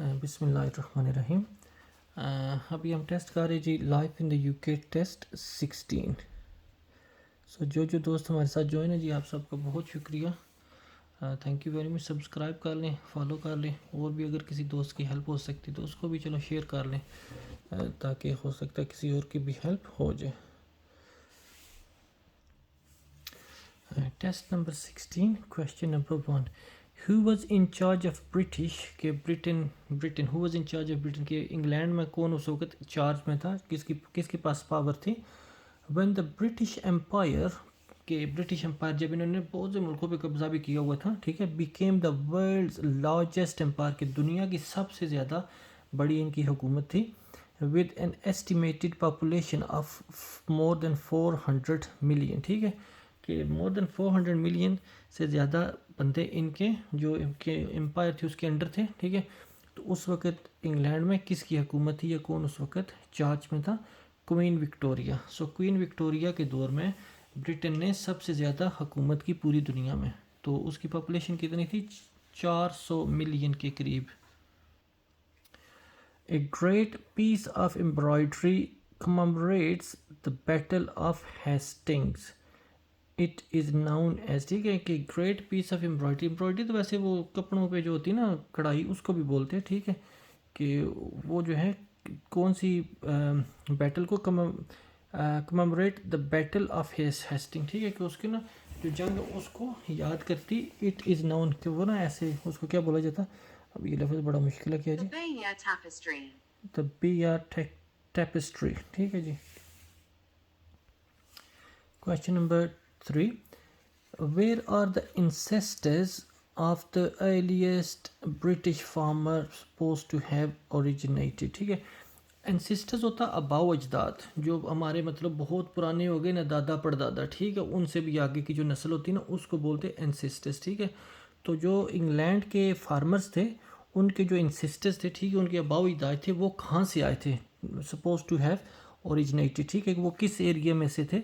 بسم اللہ الرحمن الرحیم. ابھی ہم ٹیسٹ کر رہے جی لائف ان دا یو کے ٹیسٹ 16. سو جو دوست ہمارے ساتھ جوائن ہیں جی آپ سب کا بہت شکریہ. Thank you very much. Subscribe کر لیں, فالو کر لیں, اور بھی اگر کسی دوست کی ہیلپ ہو سکتی تو اس کو بھی چلو شیئر کر لیں تاکہ ہو سکتا ہے کسی اور کی بھی ہیلپ ہو جائے. Test number 16 question number 1. Who was in charge of British کہ Britain who was in charge of Britain کہ انگلینڈ میں کون اس وقت چارج میں تھا, کس کے پاس پاور تھی. when the British Empire کہ برٹش امپائر جب انہوں نے بہت سے ملکوں پہ قبضہ بھی کیا ہوا تھا, ٹھیک ہے, became the world's largest empire کہ دنیا کی سب سے زیادہ بڑی ان کی حکومت تھی, with an estimated population of more than 400 million, ٹھیک ہے, کہ مور دین 400 ملین سے زیادہ بندے ان کے جو ان کے امپائر تھی اس کے انڈر تھے, ٹھیک ہے. تو اس وقت انگلینڈ میں کس کی حکومت تھی یا کون اس وقت چارج میں تھا؟ Queen Victoria. So Queen Victoria کے دور میں برٹن نے سب سے زیادہ حکومت کی پوری دنیا میں, تو اس کی پاپولیشن کتنی تھی؟ 400 ملین کے قریب. A great piece of embroidery commemorates the Battle of Hastings. It is known as, ٹھیک ہے, کہ گریٹ پیس آف امبرائڈری تو ویسے وہ کپڑوں پہ جو ہوتی ہے نا کڑھائی, اس کو بھی بولتے ہیں, ٹھیک ہے, کہ وہ جو ہے کون سی بیٹل کو کمموریٹ دا بیٹل آف ہیسٹنگ, ٹھیک ہے, کہ اس کی نا جو جنگ اس کو یاد کرتی. اٹ از نون کہ وہ نا ایسے اس کو کیا بولا جاتا, اب یہ لفظ بڑا مشکل ہے کیا جی, دا بیار ٹیپسٹری, ٹھیک ہے جی. Question number 3. Where are the ancestors of the earliest British farmer supposed to have originated? ٹھیک ہے, ancestors ہوتا اباؤ اجداد, جو ہمارے مطلب بہت پرانے ہو گئے نا, دادا پردادا, ٹھیک ہے, ان سے بھی آگے کی جو نسل ہوتی ہے نا اس کو بولتے ہیں ancestors, ٹھیک ہے. تو جو انگلینڈ کے فارمرز تھے ان کے جو ancestors تھے, ٹھیک ہے, ان کے اباؤ اجداد تھے, وہ کہاں سے آئے تھے؟ supposed to have originated, ٹھیک ہے, کہ وہ کس ایریا میں سے تھے؟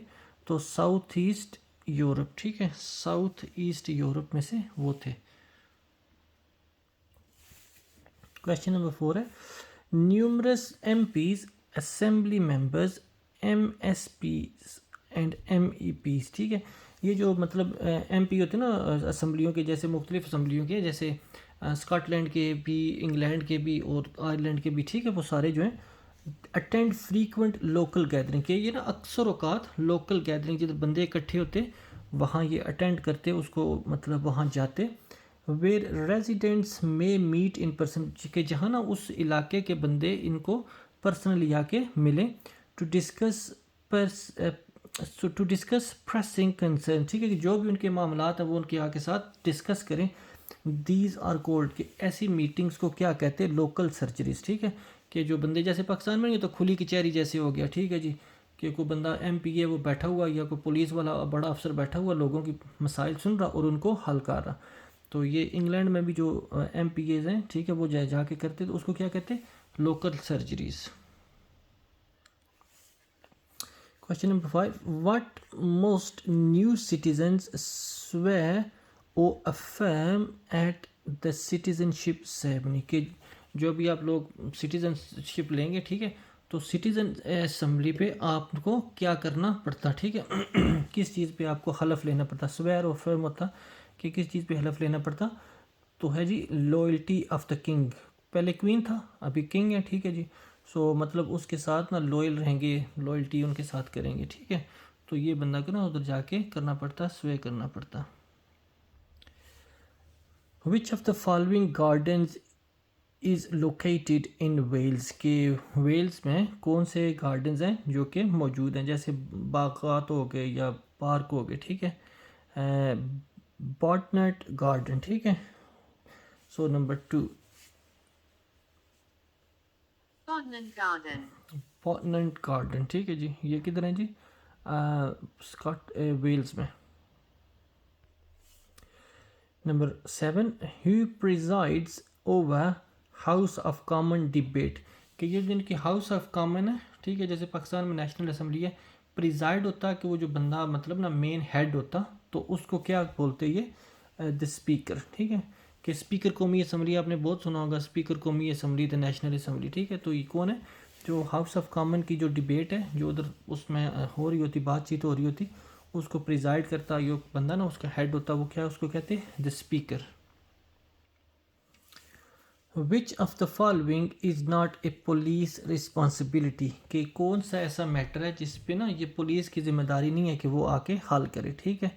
تو ساؤتھ ایسٹ یورپ, ٹھیک ہے, ساؤتھ ایسٹ یورپ میں سے وہ تھے. کویشچن نمبر 4 ہے, numerous MPs, assembly members, MSPs and MEPs, ٹھیک ہے, یہ جو مطلب ایم پی ہوتے ہیں نا اسمبلیوں کے, جیسے مختلف اسمبلیوں کے, جیسے اسکاٹ لینڈ کے بھی, انگلینڈ کے بھی اور آئرلینڈ کے بھی, ٹھیک ہے, وہ سارے جو ہیں اٹینڈ فریکوینٹ لوکل گیدرنگ, کہ یہ نا اکثر اوقات لوکل گیدرنگ جدھر بندے اکٹھے ہوتے وہاں یہ اٹینڈ کرتے, اس کو مطلب وہاں جاتے. ویئر ریزیڈنٹس میں میٹ ان پرسن, کہ جہاں نا اس علاقے کے بندے ان کو پرسنلی آ کے ملیں, ٹو ڈسکس پریسنگ کنسرن, ٹھیک ہے, کہ جو بھی ان کے معاملات ہیں وہ ان کے آ کے ساتھ ڈسکس کریں. دیز آر کولڈ, کہ ایسی میٹنگز کو کیا کہتے ہیں؟ لوکل سرجریز, ٹھیک ہے, کہ جو بندے جیسے پاکستان میں نہیں تو کھلی کچہری جیسے ہو گیا, ٹھیک ہے جی, کہ کوئی بندہ ایم پی ہے وہ بیٹھا ہوا, یا کوئی پولیس والا بڑا افسر بیٹھا ہوا, لوگوں کی مسائل سن رہا اور ان کو حل کر رہا. تو یہ انگلینڈ میں بھی جو ایم پی ایز ہیں, ٹھیک ہے, وہ جا کے کرتے تو اس کو کیا کہتے ہیں؟ Local surgeries. Question number 5. What most new citizens swear or affirm at the citizenship ceremony, کہ جو بھی آپ لوگ سٹیزن شپ لیں گے, ٹھیک ہے, تو سٹیزن اسمبلی پہ آپ کو کیا کرنا پڑتا, ٹھیک ہے, کس چیز پہ آپ کو حلف لینا پڑتا؟ سویئر اور فرم ہوتا کہ کس چیز پہ حلف لینا پڑتا, تو ہے جی لوئلٹی آف دا کنگ. پہلے کوئین تھا, ابھی کنگ ہے, ٹھیک ہے جی, سو مطلب اس کے ساتھ نا لوئل رہیں گے, لوئلٹی ان کے ساتھ کریں گے, ٹھیک ہے, تو یہ بندہ کو نا ادھر جا کے کرنا پڑتا, سوے کرنا پڑتا. Which of the following gardens is located in Wales, کہ ویلز میں کون سے گارڈنز ہیں جو کہ موجود ہیں, جیسے باغات ہو گئے یا پارک ہو گئے, ٹھیک ہے. باٹنٹ گارڈن, ٹھیک ہے. سو نمبر 2 باٹنٹ گارڈن, ٹھیک ہے جی, یہ کدھر ہیں جی؟ ویلز میں. Number 7 who presides over house of common debate, کہ یہ جن کی ہاؤس آف کامن ہے, ٹھیک ہے, جیسے پاکستان میں نیشنل اسمبلی ہے, پریزائڈ ہوتا کہ وہ جو بندہ مطلب نا مین ہیڈ ہوتا, تو اس کو کیا بولتے یہ؟ دا اسپیکر, ٹھیک ہے, کہ اسپیکر قومی اسمبلی آپ نے بہت سنا ہوگا، اسپیکر قومی اسمبلی دا نیشنل اسمبلی، ٹھیک ہے. تو یہ کون ہے؟ جو ہاؤس آف کامن کی جو ڈبیٹ ہے جو ادھر اس میں ہو رہی ہوتی، بات چیت ہو رہی ہوتی، اس کو پریزائڈ کرتا یہ بندہ نا، اس کا ہیڈ ہوتا، وہ کیا اس کو کہتے ہیں؟ The speaker. Which of the following is not a police responsibility, کہ کون سا ایسا میٹر ہے جس پہ نا یہ پولیس کی ذمہ داری نہیں ہے کہ وہ آ کے حل کرے، ٹھیک ہے.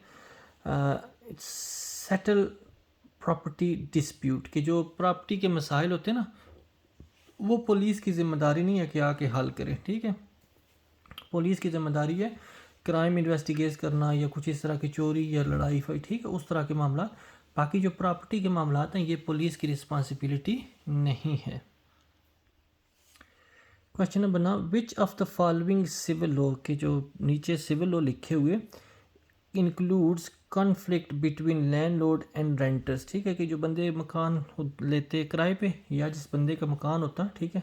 سیٹل پراپرٹی ڈسپیوٹ، کہ جو پراپرٹی کے مسائل ہوتے ہیں نا وہ پولیس کی ذمہ داری نہیں ہے کہ آ کے حل کرے، ٹھیک ہے. پولیس کی ذمہ داری ہے کرائم انویسٹیگیٹ کرنا یا کچھ اس طرح کی چوری یا لڑائی فائی، ٹھیک ہے، اس طرح کے معاملات. باقی جو پراپرٹی کے معاملات ہیں یہ پولیس کی رسپانسبلٹی نہیں ہے. Question number 9، which of the following civil law, کہ جو نیچے سول لا لکھے ہوئے includes conflict between landlord and renters, ٹھیک ہے، کہ جو بندے مکان لیتے کرائے پہ یا جس بندے کا مکان ہوتا ہے، ٹھیک ہے،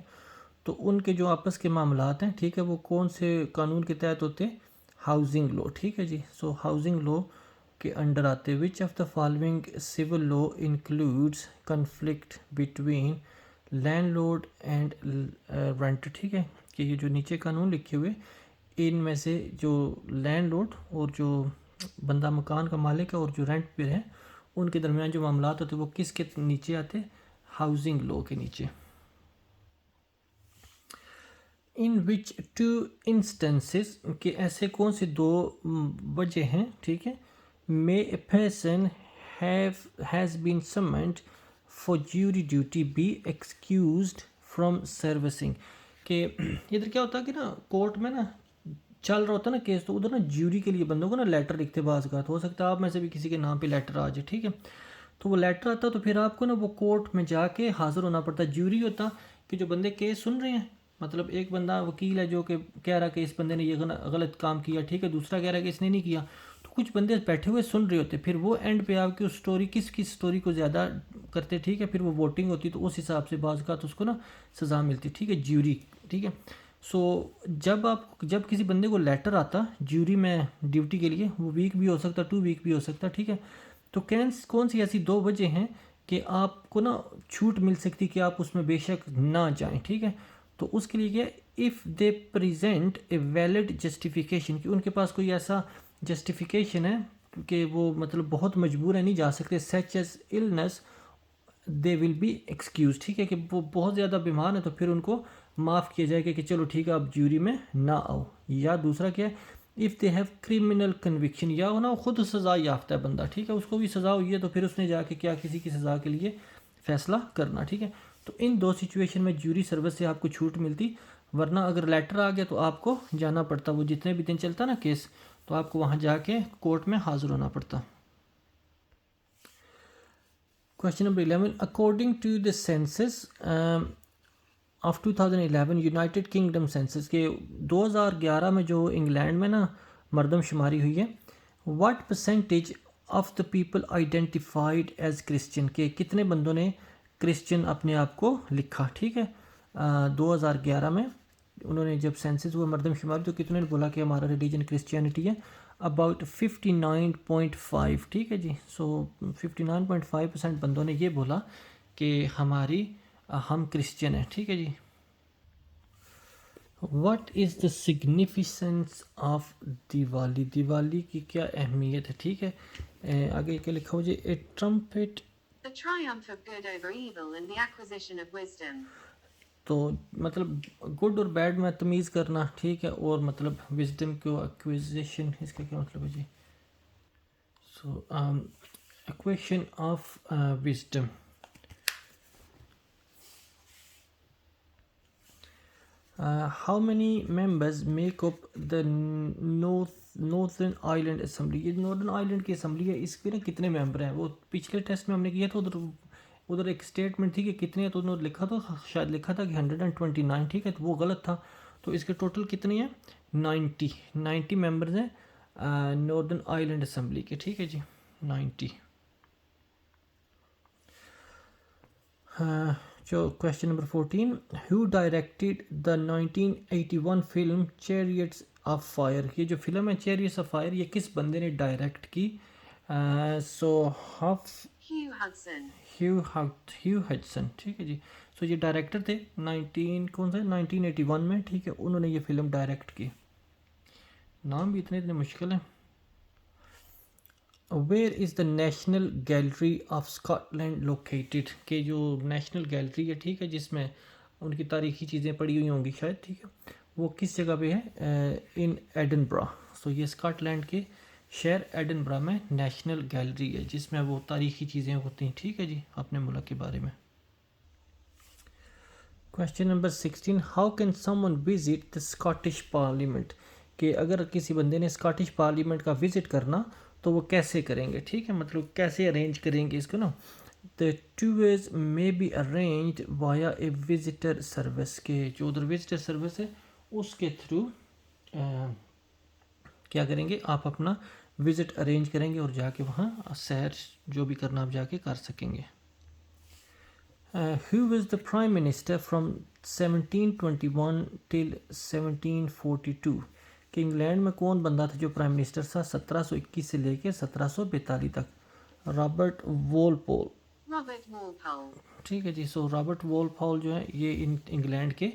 تو ان کے جو آپس کے معاملات ہیں، ٹھیک ہے، وہ کون سے قانون کے تحت ہوتے ہیں؟ ہاؤزنگ لا، ٹھیک ہے جی. سو ہاؤزنگ لا کے انڈر آتے which of the following civil law includes conflict between landlord and rent, ٹھیک ہے، کہ یہ جو نیچے قانون لکھے ہوئے ان میں سے جو لینڈ لارڈ اور جو بندہ مکان کا مالک ہے اور جو رینٹ پہ ہے ان کے درمیان جو معاملات ہوتے ہیں وہ کس کے نیچے آتے؟ ہاؤزنگ لا کے نیچے. ان وچ ٹو انسٹنسز، کہ ایسے کون سے دو وجہ ہیں، ٹھیک ہے، may a person has been summoned for jury duty be excused from servicing، کہ ادھر کیا ہوتا ہے کہ نا کورٹ میں نا چل رہا ہوتا ہے نا کیس، تو ادھر نا جیوری کے لیے بندوں کو نا لیٹر لکھتے بعض کا، تو ہو سکتا ہے آپ میں سے بھی کسی کے نام پہ لیٹر آ جائے، ٹھیک ہے، تو وہ لیٹر آتا تو پھر آپ کو نا وہ کورٹ میں جا کے حاضر ہونا پڑتا. جیوری ہوتا کہ جو بندے کیس سن رہے ہیں، مطلب ایک بندہ وکیل ہے جو کہ کہہ رہا کہ اس بندے نے یہ غلط کام کیا، ٹھیک ہے، دوسرا کہہ رہا کہ اس نے نہیں کیا، تو کچھ بندے بیٹھے ہوئے سن رہے ہوتے، پھر وہ اینڈ پہ آپ کی اس سٹوری کس کی سٹوری کو زیادہ کرتے، ٹھیک ہے، پھر وہ ووٹنگ ہوتی تو اس حساب سے بعض کا تو اس کو نا سزا ملتی، ٹھیک ہے، جیوری، ٹھیک ہے. سو جب کسی بندے کو لیٹر آتا جیوری میں ڈیوٹی کے لیے، وہ ویک بھی ہو سکتا، 2 ویک بھی ہو سکتا، ٹھیک ہے، تو کون سی ایسی 2 وجہ ہیں کہ آپ کو نا چھوٹ مل سکتی کہ آپ اس میں بے شک نہ جائیں، ٹھیک ہے. تو اس کے لیے کیا، if they present a valid justification, کہ ان کے پاس کوئی ایسا جسٹیفیکیشن ہے کہ وہ مطلب بہت مجبور ہے نہیں جا سکتے، such as illness they will be excused, ٹھیک ہے، کہ وہ بہت زیادہ بیمار ہیں تو پھر ان کو معاف کیا جائے گا کہ چلو ٹھیک ہے آپ جیوری میں نہ آؤ. یا دوسرا کیا ہے، if they have criminal conviction, یا ہونا خود سزا یافتہ ہے بندہ، ٹھیک ہے، اس کو بھی سزا ہوئی ہے تو پھر اس نے جا کے کیا کسی کی سزا کے لیے فیصلہ کرنا، ٹھیک ہے. تو ان 2 سچویشن میں جیوری سروس سے آپ کو چھوٹ ملتی، ورنہ اگر لیٹر آ گیا تو آپ کو جانا پڑتا، وہ جتنے بھی دن چلتا نا کیس تو آپ کو وہاں جا کے کورٹ میں حاضر ہونا پڑتا. Question number 11، according to the census of 2011 United Kingdom census, کے 2011 میں جو انگلینڈ میں نا مردم شماری ہوئی ہے، what percentage of the people identified as Christian, کہ کتنے بندوں نے کرسچن اپنے آپ کو لکھا، ٹھیک ہے، 2011 میں انہوں نے جب سینسس ہوئے مردم شماری تو کتنے نے بولا کہ ہمارا ریلیجن کرسچینٹی ہے؟ اباؤٹ 59.5، ٹھیک ہے جی. سو 59.5% بندوں نے یہ بولا کہ ہم کرسچن ہیں، ٹھیک ہے جی. What is the significance of Diwali, Diwali کی کیا اہمیت ہے، ٹھیک ہے. آگے کیا لکھا ہو جی، a trumpet, The triumph of good over evil and the acquisition of wisdom. تو مطلب گڈ اور بیڈ میں تمیز کرنا، ٹھیک ہے، اور مطلب وزڈم کو ایکویزیشن، اس کا کیا مطلب ہے جی. So equation of wisdom. How many members make up the northern island assembly, یہ ناردرن آئلینڈ کی اسمبلی ہے، اس کے نا کتنے ممبر ہیں؟ وہ پچھلے ٹیسٹ میں ہم نے کیا تھا، ادھر ایک اسٹیٹمنٹ تھی کہ کتنے ہیں، تو انہوں نے لکھا تھا، شاید لکھا تھا کہ 129، ٹھیک ہے، تو وہ غلط تھا. تو اس کے ٹوٹل کتنے ہیں؟ 90 ممبرز ہیں ناردرن آئلینڈ اسمبلی کے، ٹھیک ہے جی، 90. جو question number 14، who directed the 1981 film Chariots of Fire, یہ جو فلم ہے چیریٹس آف فائر یہ کس بندے نے ڈائریکٹ کی؟ سو Hugh Hudson. ہیو ہڈسن، ٹھیک ہے جی. سو یہ ڈائریکٹر تھے 1981 میں، ٹھیک ہے. انہوں نے یہ فلم ڈائریکٹ کی. نام بھی اتنے مشکل ہیں. Where is the national gallery of Scotland located, کہ جو نیشنل گیلری ہے، ٹھیک ہے، جس میں ان کی تاریخی چیزیں پڑی ہوئی ہوں گی شاید، ٹھیک ہے، وہ کس جگہ پہ ہے؟ ان ایڈنبرا. سو یہ اسکاٹ لینڈ کے شہر ایڈنبرا میں نیشنل گیلری ہے جس میں وہ تاریخی چیزیں ہوتی ہیں، ٹھیک ہے جی، اپنے ملک کے بارے میں. Question number 16، how can some one visit the Scottish parliament, کہ اگر کسی بندے نے اسکاٹش پارلیمنٹ کا وزٹ کرنا تو وہ کیسے کریں گے، ٹھیک ہے، مطلب کیسے ارینج کریں گے اس کو نا. The tours may be arranged via a visitor service, کہ جو ادھر وزٹر سروس ہے اس کے تھرو کیا کریں گے، آپ اپنا وزٹ ارینج کریں گے اور جا کے وہاں سیر جو بھی کرنا آپ جا کے کر سکیں گے. Who was the prime minister from 1721 till 1742، کہ انگلینڈ میں کون بندہ تھا جو پرائم منسٹر تھا 1721 سے لے کے 1742 تک؟ رابرٹ وولپول. Robert Walpole. ٹھیک ہے جی. سو رابرٹ وولپول جو ہے یہ انگلینڈ کے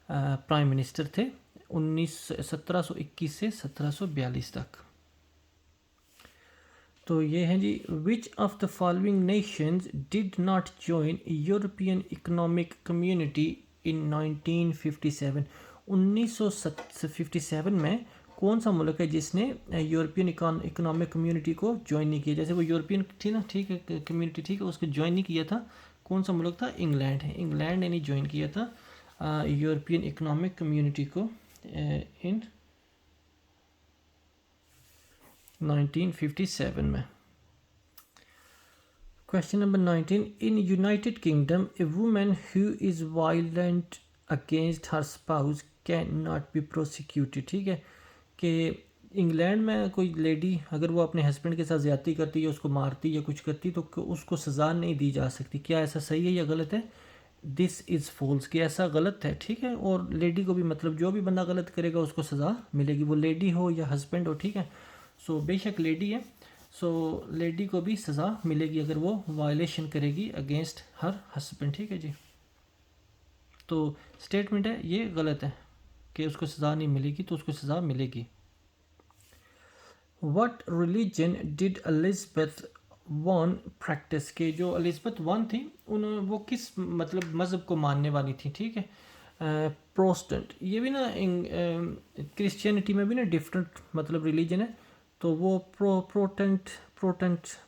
پرائم منسٹر تھے 1721 سے 1742 تک. تو یہ ہیں جی، which of the following nations did not join European Economic Community in 1957، 1957 میں کون سا ملک ہے جس نے یورپین اکنامک کمیونٹی کو جوائن نہیں کیا؟ جیسے وہ یورپین تھی نا، ٹھیک ہے، کمیونٹی، ٹھیک ہے، اس کو جوائن نہیں کیا تھا. کون سا ملک تھا؟ انگلینڈ ہے. انگلینڈ نے نہیں جوائن کیا تھا یورپین اکنامک کمیونٹی کو ان 1957 میں. Question number 19، in United Kingdom a woman who is violent against her spouse can not be prosecuted, ٹھیک ہے، کہ انگلینڈ میں کوئی لیڈی اگر وہ اپنے ہسبینڈ کے ساتھ زیادتی کرتی یا اس کو مارتی یا کچھ کرتی تو اس کو سزا نہیں دی جا سکتی. کیا ایسا صحیح ہے یا غلط ہے؟ دس از فالس، کہ ایسا غلط ہے، ٹھیک ہے. اور لیڈی کو بھی، مطلب جو بھی بندہ غلط کرے گا اس کو سزا ملے گی، وہ لیڈی ہو یا ہسبینڈ ہو، ٹھیک ہے. سو بے شک لیڈی ہے، سو لیڈی کو بھی سزا ملے گی اگر وہ وائلیشن کرے گی اگینسٹ ہر ہسبینڈ، ٹھیک ہے جی. تو اسٹیٹمنٹ ہے یہ غلط ہے کہ اس کو سزا نہیں ملے گی، تو اس کو سزا ملے گی. What religion did Elizabeth one practise, کہ جو الزبتھ ون تھی وہ کس مطلب مذہب کو ماننے والی تھی، ٹھیک ہے. پروسٹنٹ، یہ بھی نا کرسچینٹی میں بھی نا ڈفرینٹ مطلب ریلیجن ہے، تو وہ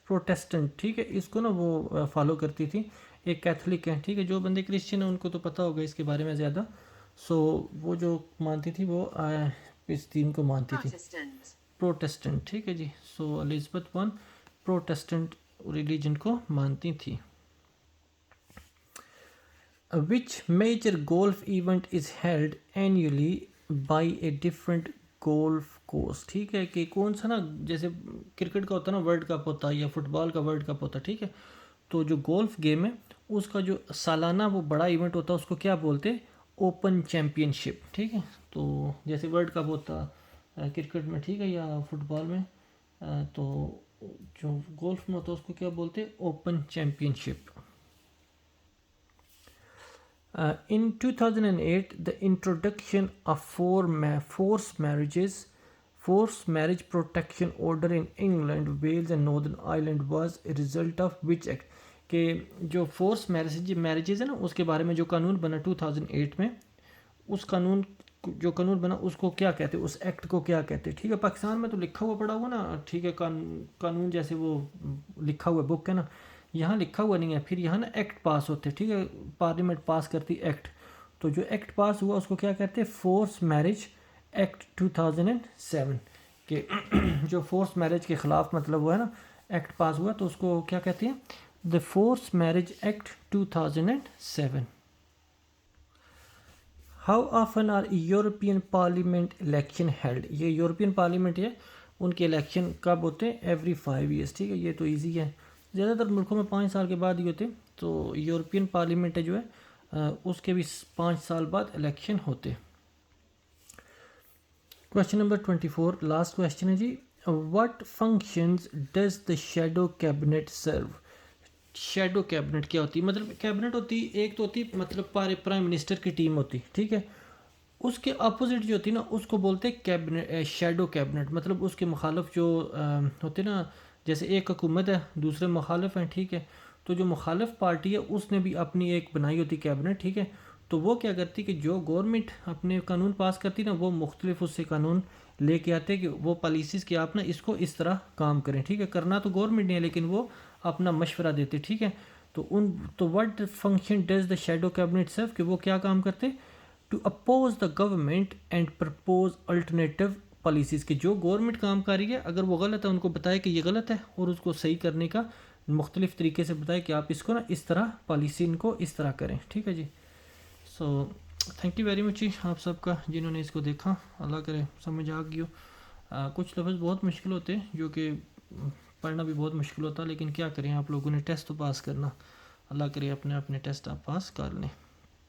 پروٹیسٹنٹ، ٹھیک ہے، اس کو نا وہ فالو کرتی تھی. ایک کیتھولک ہے، ٹھیک ہے. جو بندے کرسچین ہیں ان کو تو پتہ ہوگا اس کے بارے میں زیادہ. سو وہ جو مانتی تھی وہ اس دین کو مانتی تھی، Protestant. پروٹیسٹنٹ، ٹھیک ہے جی. So Elizabeth one Protestant religion کو مانتی تھی. Which major golf event is held annually by a different golf course, ٹھیک ہے، کہ کون سا نا، جیسے کرکٹ کا ہوتا ہے نا ورلڈ کپ ہوتا ہے یا فٹ بال کا ورلڈ کپ ہوتا ہے، ٹھیک ہے. تو جو گولف گیم ہے اس کا جو سالانہ وہ بڑا ایونٹ ہوتا ہے اس کو کیا بولتے ہیں؟ اوپن چیمپئن شپ، ٹھیک ہے. تو جیسے ورلڈ کپ ہوتا کرکٹ میں، ٹھیک ہے، یا فٹ بال میں، تو جو گولف میں ہوتا ہے اس کو کیا بولتے ہیں؟ Open champion ship. In 2008, the introduction of forced marriage protection order in England, Wales and Northern Ireland was a result of which act؟ کہ جو فورس میرجز ہے نا اس کے بارے میں جو قانون بنا 2008 میں، اس قانون جو قانون بنا اس کو کیا کہتے ہیں، اس ایکٹ کو کیا کہتے ہیں، ٹھیک ہے. پاکستان میں تو لکھا ہوا پڑا ہوا نا، ٹھیک ہے، قانون جیسے وہ لکھا ہوا بک ہے نا، یہاں لکھا ہوا نہیں ہے. پھر یہاں نا ایکٹ پاس ہوتے، ٹھیک ہے، پارلیمنٹ پاس کرتی ایکٹ. تو جو ایکٹ پاس ہوا اس کو کیا کہتے ہیں؟ فورس میرج ایکٹ 2007، کہ جو فورس میرج کے خلاف مطلب وہ ہے نا ایکٹ پاس ہوا تو اس کو کیا کہتے ہیں؟ The forced marriage act 2007. How often are European parliament election held? یہ یورپین پارلیمنٹ ہے، ان کے الیکشن کب ہوتے ہیں؟ ایوری 5 years، ٹھیک ہے. یہ تو ایزی ہے، زیادہ تر ملکوں میں 5 سال کے بعد ہی ہوتے. تو یورپین پارلیمنٹ جو ہے اس کے بھی 5 سال بعد الیکشن ہوتے. کویشچن نمبر 24، لاسٹ کویشچن ہے جی. What functions does the shadow cabinet serve? Shadow cabinet کیا ہوتی ہے؟ مطلب کیبنٹ ہوتی ایک تو ہوتی مطلب پرائم منسٹر کی ٹیم ہوتی، ٹھیک ہے، اس کے اپوزٹ جو ہوتی نا اس کو بولتے کیبنٹ، شیڈو کیبنٹ، مطلب اس کے مخالف جو ہوتے نا، جیسے ایک حکومت ہے دوسرے مخالف ہیں، ٹھیک ہے، تو جو مخالف پارٹی ہے اس نے بھی اپنی ایک بنائی ہوتی کیبنٹ، ٹھیک ہے، تو وہ کیا کرتی کہ جو گورنمنٹ اپنے قانون پاس کرتی نا وہ مختلف اس سے قانون لے کے آتے کہ وہ پالیسیز کہ آپ نا اس کو اس طرح کام کریں، ٹھیک ہے، کرنا تو گورنمنٹ نے ہے لیکن وہ اپنا مشورہ دیتے، ٹھیک ہے، تو what function does the shadow cabinet serve, کہ وہ کیا کام کرتے، to oppose the government and propose alternative policies, کہ جو گورنمنٹ کام کر رہی ہے اگر وہ غلط ہے ان کو بتائے کہ یہ غلط ہے اور اس کو صحیح کرنے کا مختلف طریقے سے بتائے کہ آپ اس کو نا اس طرح پالیسی ان کو اس طرح کریں، ٹھیک ہے جی۔ So thank you very much جی آپ سب کا جنہوں نے اس کو دیکھا، اللہ کرے سمجھ آ گئی ہو۔ کچھ لفظ بہت مشکل ہوتے ہیں جو کہ پڑھنا بھی بہت مشکل ہوتا، لیکن کیا کریں، آپ لوگوں نے ٹیسٹ تو پاس کرنا، اللہ کرے اپنے ٹیسٹ آپ پاس کر لیں۔